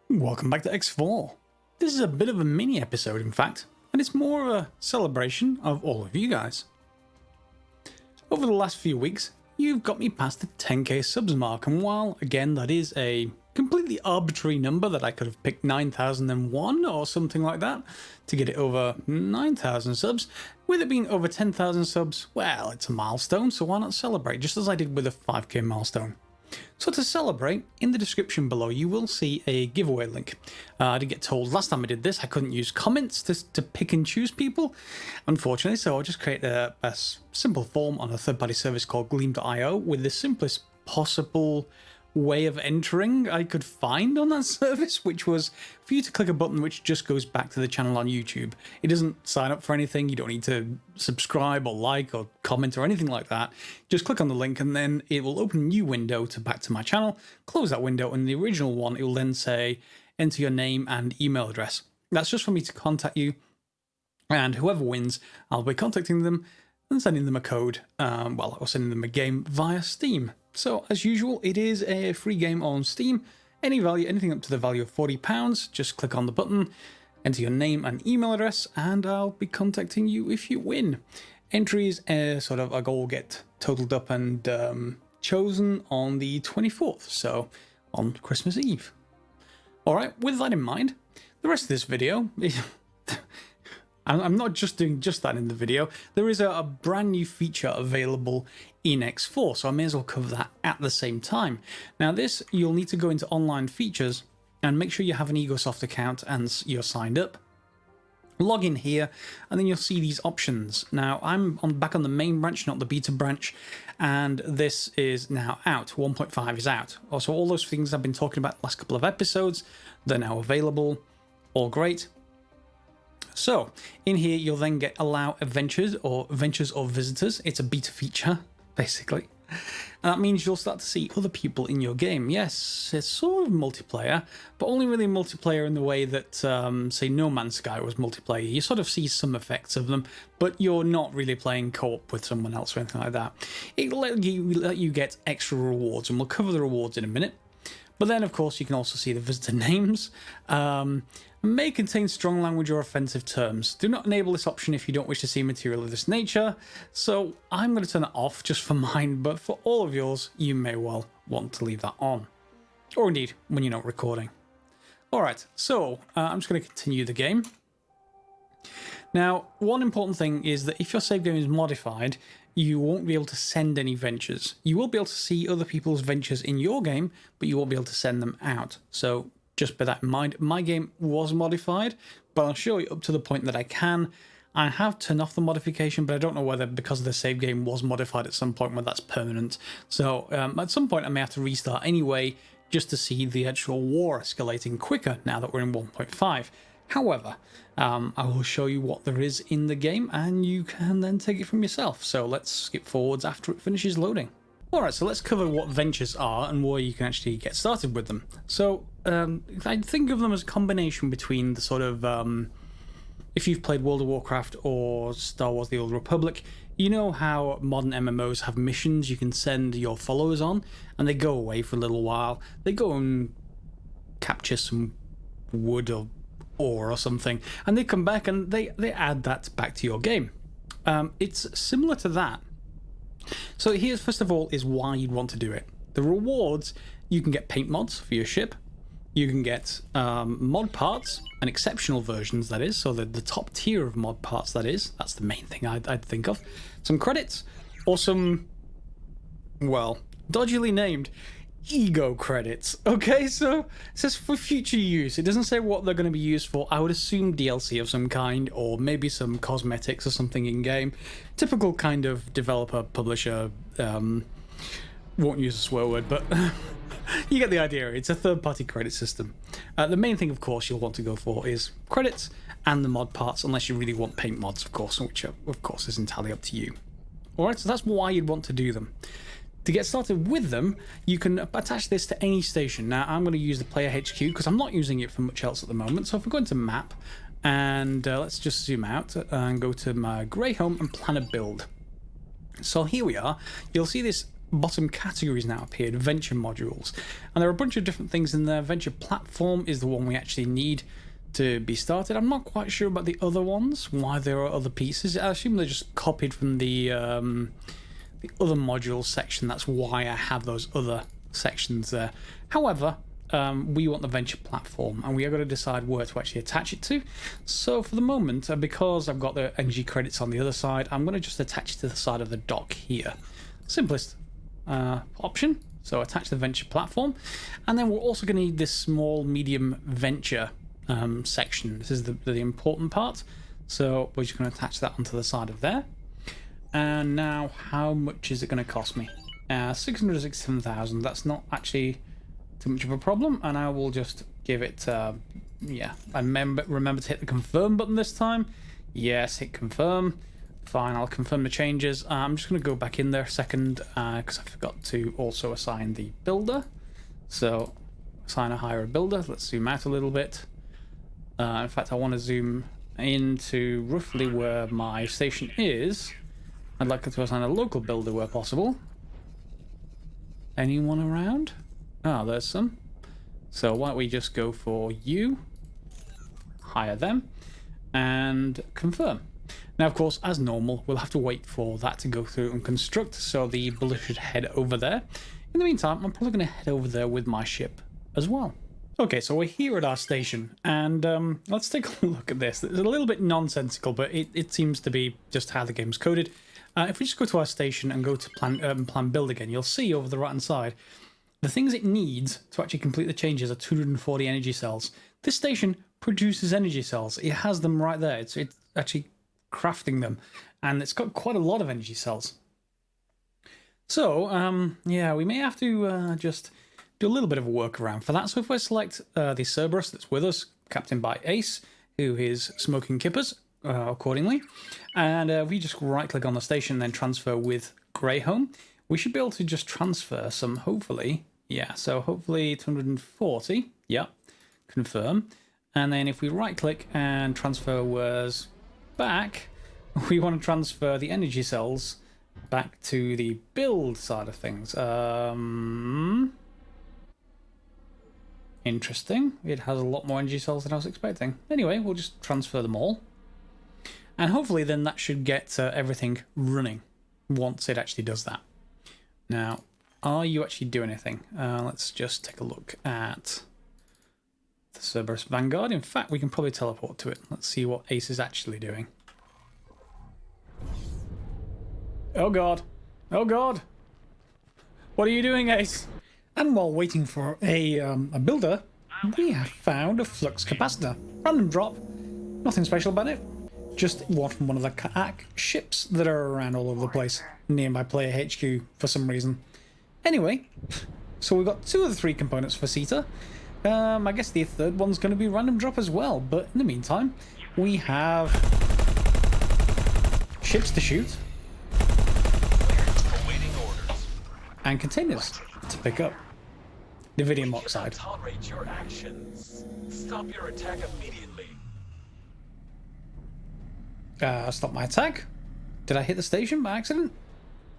Welcome back to X4. This is a bit of a mini episode, in fact, and it's more of a celebration of all of you guys. Over the last few weeks, you've got me past the 10k subs mark, and while, again, that is a completely arbitrary number that I could have picked 9,001 or something like that to get it over 9,000 subs, with it being over 10,000 subs, well, it's a milestone, so why not celebrate, just as I did with the 5k milestone. So to celebrate, in the description below you will see a giveaway link. I did get told last time I did this I couldn't use comments to pick and choose people, unfortunately, so I'll just create a simple form on a third-party service called Gleam.io with the simplest possible way of entering I could find on that service, which was for you to click a button which just goes back to the channel on YouTube. It doesn't sign up for anything, you don't need to subscribe or like or comment or anything like that. Just click on the link and then it will open a new window to back to my channel, close that window, and the original one it will then say enter your name and email address. That's just for me to contact you, and whoever wins I'll be contacting them and sending them a code, or sending them a game via Steam. So as usual, it is a free game on Steam. Any value, anything up to the value of £40, just click on the button, enter your name and email address, and I'll be contacting you if you win. Entries sort of all get totaled up and chosen on the 24th, so on Christmas Eve. Alright, with that in mind, the rest of this video I'm not just doing just that in the video. There is a brand new feature available in X4, so I may as well cover that at the same time. Now this, you'll need to go into online features and make sure you have an EgoSoft account and you're signed up. Log in here and then you'll see these options. Now I'm back on the main branch, not the beta branch, and this is now out. 1.5 is out. Also, all those things I've been talking about the last couple of episodes, they're now available. All great. So in here you'll then get allow adventures or visitors. It's a beta feature basically, and that means you'll start to see other people in your game. Yes, it's sort of multiplayer, but only really multiplayer in the way that say No Man's Sky was multiplayer. You sort of see some effects of them, but you're not really playing co-op with someone else or anything like that. It'll let you get extra rewards, and we'll cover the rewards in a minute. But then, of course, you can also see the visitor names. May contain strong language or offensive terms. Do not enable this option if you don't wish to see material of this nature. So I'm going to turn that off just for mine, but for all of yours, you may well want to leave that on. Or indeed, when you're not recording. Alright, so I'm just going to continue the game. Now, one important thing is that if your save game is modified, you won't be able to send any ventures. You will be able to see other people's ventures in your game, but you won't be able to send them out. So just bear that in mind. My game was modified, but I'll show you up to the point that I can. I have turned off the modification, but I don't know whether because the save game was modified at some point whether that's permanent. So at some point I may have to restart anyway, just to see the actual war escalating quicker now that we're in 1.5. However, I will show you what there is in the game and you can then take it from yourself. So let's skip forwards after it finishes loading. Alright, so let's cover what ventures are and where you can actually get started with them. So I think of them as a combination between the sort of, if you've played World of Warcraft or Star Wars The Old Republic, you know how modern MMOs have missions you can send your followers on, and they go away for a little while. They go and capture some wood or ore or something, and they come back and they add that back to your game. It's similar to that. So here's, first of all, is why you'd want to do it. The rewards, you can get paint mods for your ship. You can get mod parts, and exceptional versions, that is. So the top tier of mod parts, that is. That's the main thing I'd think of. Some credits, or some, well, dodgily named ego credits. Okay, so it says for future use. It doesn't say what they're going to be used for. I would assume DLC of some kind, or maybe some cosmetics or something in game. Typical kind of developer, publisher, won't use a swear word, but you get the idea. It's a third-party credit system. The main thing, of course, you'll want to go for is credits and the mod parts, unless you really want paint mods, of course, which, of course, is entirely up to you. Alright, so that's why you'd want to do them. To get started with them, you can attach this to any station. Now, I'm going to use the Player HQ because I'm not using it for much else at the moment. So if we go into Map, and let's just zoom out and go to my Grey Home and plan a build. So here we are. You'll see this bottom categories now appeared, venture modules. And there are a bunch of different things in there. Venture platform is the one we actually need to be started. I'm not quite sure about the other ones, why there are other pieces. I assume they're just copied from the other modules section. That's why I have those other sections there. However, we want the venture platform, and we are going to decide where to actually attach it to. So for the moment, because I've got the energy credits on the other side, I'm going to just attach it to the side of the dock here. Simplest option. So attach the venture platform, and then we're also going to need this small medium venture section. This is the important part. So we're just going to attach that onto the side of there. And now, how much is it going to cost me? 667,000. That's not actually too much of a problem, and I will just give it. Yeah, I remember to hit the confirm button this time. Yes, hit confirm. Fine, I'll confirm the changes. I'm just going to go back in there a second because I forgot to also assign the builder. So assign a hire builder. Let's zoom out a little bit. In fact, I want to zoom into roughly where my station is. I'd like to assign a local builder where possible. Anyone around? Oh, there's some. So why don't we just go for you, hire them, and confirm. Now, of course, as normal, we'll have to wait for that to go through and construct, so the builder should head over there. In the meantime, I'm probably going to head over there with my ship as well. Okay, so we're here at our station, and let's take a look at this. It's a little bit nonsensical, but it seems to be just how the game's coded. If we just go to our station and go to plan build again, you'll see over the right-hand side, the things it needs to actually complete the changes are 240 energy cells. This station produces energy cells. It has them right there. It's actually crafting them, and it's got quite a lot of energy cells. So, yeah, we may have to just do a little bit of a workaround for that. So if we select the Cerberus that's with us, captained by Ace, who is smoking kippers accordingly, and we just right-click on the station and then transfer with Greyhome, we should be able to just transfer some, hopefully. Yeah, so hopefully 240. Yeah, confirm. And then if we right-click and transfer was back, we want to transfer the energy cells back to the build side of things. Interesting. It has a lot more energy cells than I was expecting. Anyway, we'll just transfer them all. And hopefully then that should get everything running once it actually does that. Now, are you actually doing anything? Let's just take a look at the Cerberus Vanguard. In fact, we can probably teleport to it. Let's see what Ace is actually doing. Oh god. Oh god. What are you doing, Ace? And while waiting for a builder, we have found a flux capacitor. Random drop. Nothing special about it. Just one from one of the kayak ships that are around all over the place near my player HQ for some reason. Anyway, so we've got 2 of the 3 components for CETA. I guess the third one's going to be random drop as well, but in the meantime, we have ships to shoot and containers to pick up. Dividium oxide. Tolerate your actions. Stop your attack immediately. Stop my attack? Did I hit the station by accident?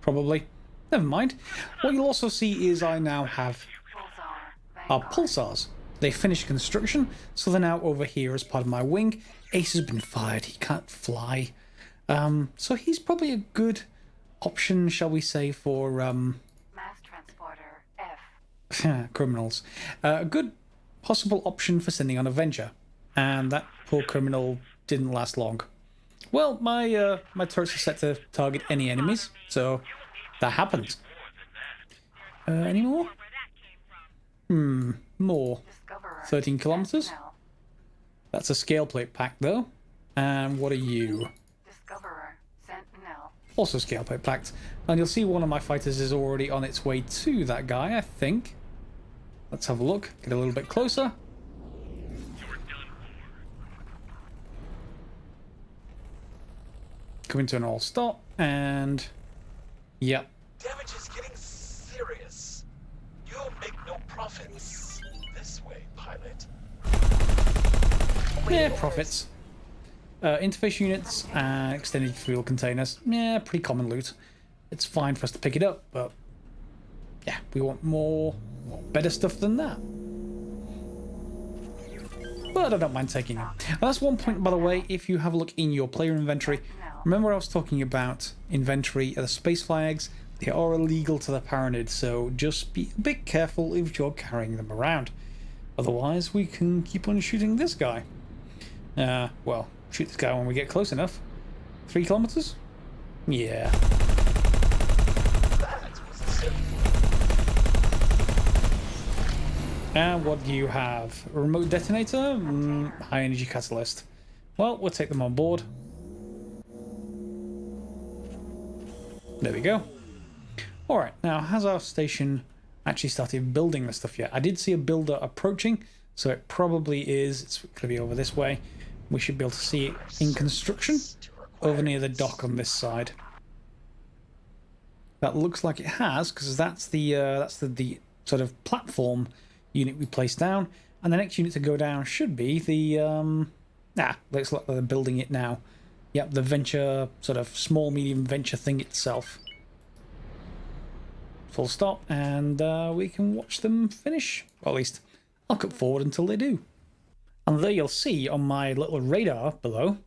Probably. Never mind. What you'll also see is I now have our pulsars. They finished construction, so they're now over here as part of my wing. Ace has been fired. He can't fly. So he's probably a good option, shall we say, for Mass transporter F. criminals. A good possible option for sending on a venture. And that poor criminal didn't last long. Well, my turrets are set to target any enemies, so that happens. Any more? More. 13 kilometers. That's a scale plate pack, though. And what are you? Discoverer Sentinel. Also scale plate packed. And you'll see one of my fighters is already on its way to that guy, I think. Let's have a look. Get a little bit closer. Coming to an all stop, and yep. Damage is getting serious. You'll make no profits this way, pilot. Yeah, profits. Interface units and extended fuel containers. Yeah, pretty common loot. It's fine for us to pick it up, but Yeah, we want more better stuff than that. But I don't mind taking them. And that's one point, by the way, if you have a look in your player inventory. Remember I was talking about inventory of the space flags? They are illegal to the Paranid, so just be a bit careful if you're carrying them around. Otherwise, we can keep on shooting this guy. Well, shoot this guy when we get close enough. 3 kilometers? Yeah. That was simple. And what do you have? A remote detonator? High energy catalyst. Well, we'll take them on board. There we go. Alright, now has our station actually started building the stuff yet? I did see a builder approaching, so it probably is. It's going to be over this way. We should be able to see it in construction over near the dock on this side. That looks like it has, because that's the sort of platform unit we placed down, and the next unit to go down should be the looks like they're building it now. Yep, the venture, sort of small medium venture thing itself. Full stop, and we can watch them finish. Or at least I'll cut forward until they do. And there you'll see on my little radar below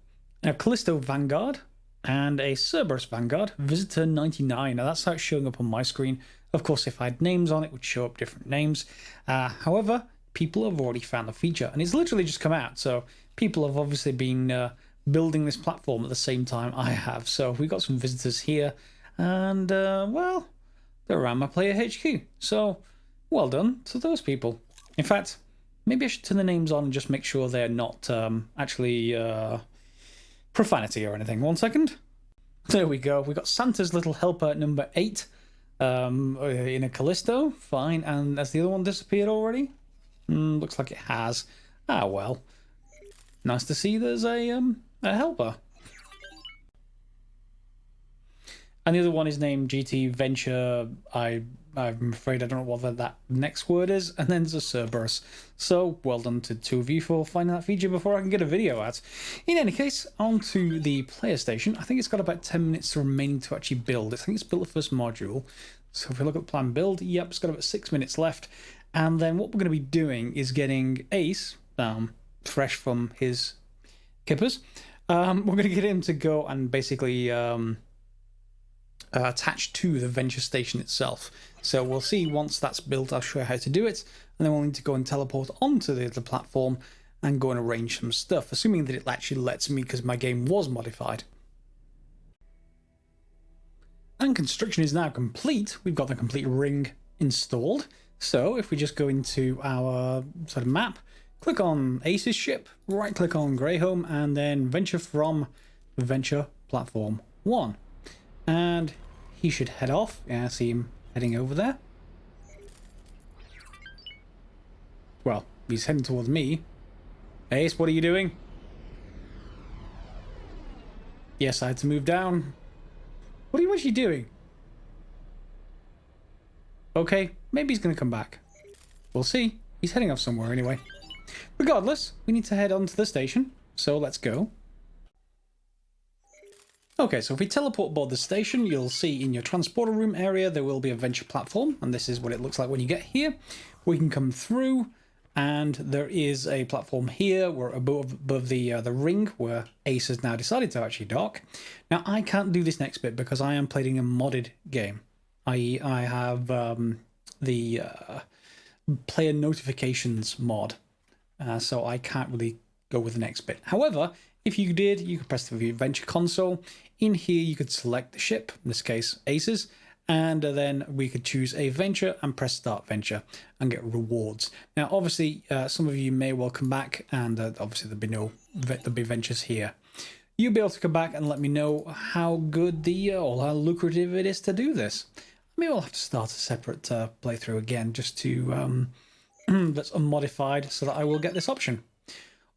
a Callisto Vanguard and a Cerberus Vanguard, Visitor 99. Now that's how it's showing up on my screen. Of course, if I had names on it, it would show up different names. However, people have already found the feature, and it's literally just come out. So people have obviously been building this platform at the same time I have. So we've got some visitors here, and well, they're around my player HQ. So well done to those people. In fact, maybe I should turn the names on and just make sure they're not actually profanity or anything. 1 second. There we go. We got Santa's little helper number 8 in a Callisto. Fine. And has the other one disappeared already? Looks like it has. Ah, well. Nice to see there's a helper. And the other one is named GT Venture. I'm afraid I don't know what that next word is. And then there's a Cerberus. So well done to 2 of you for finding that feature before I can get a video out. In any case, on to the player station. I think it's got about 10 minutes remaining to actually build. I think it's built the first module. So if we look at the plan build, yep, it's got about 6 minutes left. And then what we're going to be doing is getting Ace, fresh from his kippers. We're going to get him to go and basically attach to the venture station itself. So we'll see once that's built, I'll show you how to do it, and then we'll need to go and teleport onto the platform and go and arrange some stuff, assuming that it actually lets me because my game was modified. And construction is now complete. We've got the complete ring installed. So if we just go into our sort of map, click on Ace's ship, right click on Greyhome, and then venture from Venture Platform 1. And he should head off. Yeah, I see him heading over there. Well, he's heading towards me. Ace, what are you doing? Yes, I had to move down. What are you actually doing? Okay, maybe he's going to come back. We'll see. He's heading off somewhere anyway. Regardless, we need to head on to the station. So let's go. Okay, so if we teleport aboard the station, you'll see in your transporter room area there will be a venture platform, and this is what it looks like when you get here. We can come through, and there is a platform here. We're above the ring where Ace has now decided to actually dock. Now, I can't do this next bit because I am playing a modded game, i.e. I have the player notifications mod, so I can't really go with the next bit. However, if you did, you could press the venture console. In here, you could select the ship, in this case, Aces, and then we could choose a venture and press start venture and get rewards. Now, obviously, some of you may well come back, and obviously there'll be ventures here. You'll be able to come back and let me know how good or how lucrative it is to do this. Maybe I'll have to start a separate playthrough again, just to that's unmodified, so that I will get this option.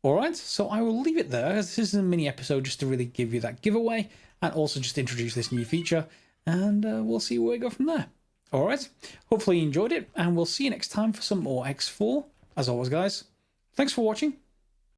Alright, so I will leave it there, as this is a mini episode just to really give you that giveaway, and also just introduce this new feature, and we'll see where we go from there. Alright, hopefully you enjoyed it, and we'll see you next time for some more X4. As always, guys, thanks for watching,